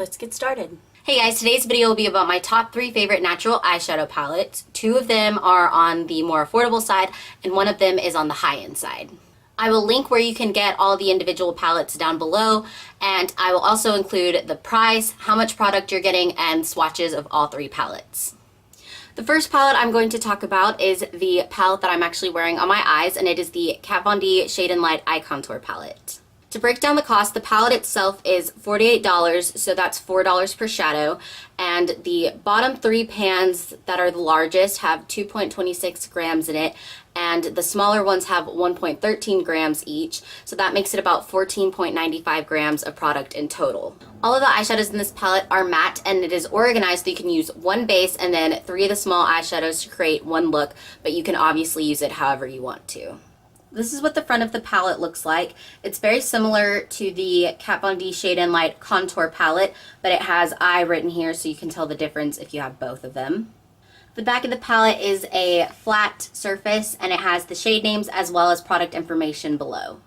let's get started. Hey guys, today's video will be about my top 3 favorite natural eyeshadow palettes. 2 of them are on the more affordable side, and 1 of them is on the high-end side. I will link where you can get all the individual palettes down below, and I will also include the price, how much product you're getting, and swatches of all 3 palettes. The first palette I'm going to talk about is the palette that I'm actually wearing on my eyes, and it is the Kat Von D Shade and Light Eye Contour Palette. To break down the cost, the palette itself is $48, so that's $4 per shadow, and the bottom 3 pans that are the largest have 2.26 grams in it, and the smaller ones have 1.13 grams each, so that makes it about 14.95 grams of product in total. All of the eyeshadows in this palette are matte, and it is organized so you can use 1 base and then 3 of the small eyeshadows to create 1 look, but you can obviously use it however you want to. This is what the front of the palette looks like. It's very similar to the Kat Von D Shade and Light Contour Palette, but it has eye written here so you can tell the difference if you have both of them. The back of the palette is a flat surface, and it has the shade names as well as product information below.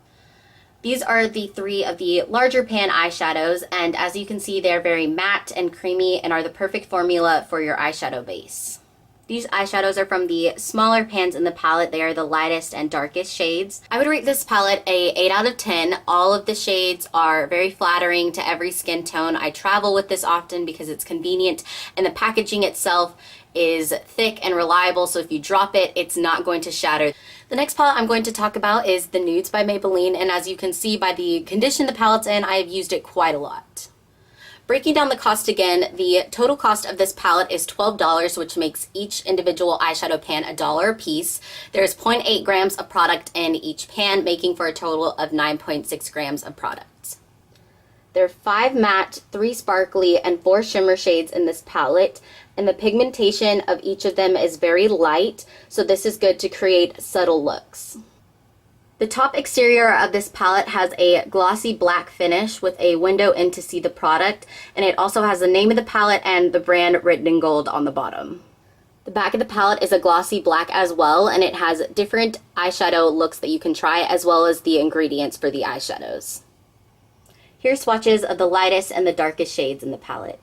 These are the 3 of the larger pan eyeshadows, and as you can see, they're very matte and creamy and are the perfect formula for your eyeshadow base. These eyeshadows are from the smaller pans in the palette. They are the lightest and darkest shades. I would rate this palette a 8 out of 10. All of the shades are very flattering to every skin tone. I travel with this often because it's convenient, and the packaging itself is thick and reliable, so if you drop it, it's not going to shatter. The next palette I'm going to talk about is the Nudes by Maybelline, and as you can see by the condition the palette's in, I have used it quite a lot. Breaking down the cost again, the total cost of this palette is $12, which makes each individual eyeshadow pan $1 a piece. There's 0.8 grams of product in each pan, making for a total of 9.6 grams of product. There are 5 matte, 3 sparkly, and 4 shimmer shades in this palette, and the pigmentation of each of them is very light, so this is good to create subtle looks. The top exterior of this palette has a glossy black finish with a window in to see the product, and it also has the name of the palette and the brand written in gold on the bottom. The back of the palette is a glossy black as well, and it has different eyeshadow looks that you can try as well as the ingredients for the eyeshadows. Here's swatches of the lightest and the darkest shades in the palette.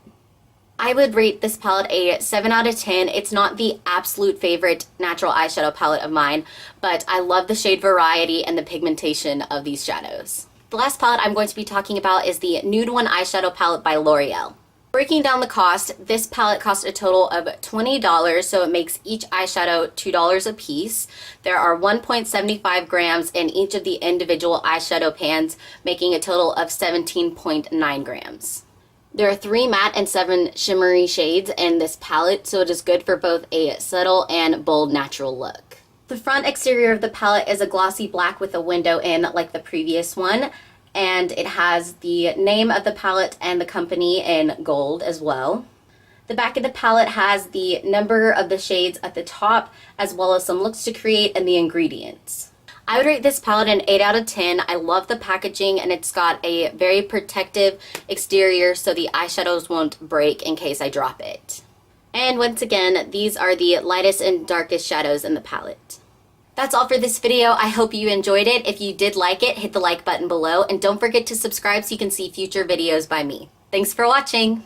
I would rate this palette a 7 out of 10. It's not the absolute favorite natural eyeshadow palette of mine, but I love the shade variety and the pigmentation of these shadows. The last palette I'm going to be talking about is the Nude One Eyeshadow Palette by L'Oreal. Breaking down the cost, this palette cost a total of $20, so it makes each eyeshadow $2 a piece. There are 1.75 grams in each of the individual eyeshadow pans, making a total of 17.9 grams. There are 3 matte and 7 shimmery shades in this palette, so it is good for both a subtle and bold natural look. The front exterior of the palette is a glossy black with a window in like the previous one, and it has the name of the palette and the company in gold as well. The back of the palette has the number of the shades at the top, as well as some looks to create and the ingredients. I would rate this palette an 8 out of 10. I love the packaging, and it's got a very protective exterior so the eyeshadows won't break in case I drop it. And once again, these are the lightest and darkest shadows in the palette. That's all for this video. I hope you enjoyed it. If you did like it, hit the like button below, and don't forget to subscribe so you can see future videos by me. Thanks for watching!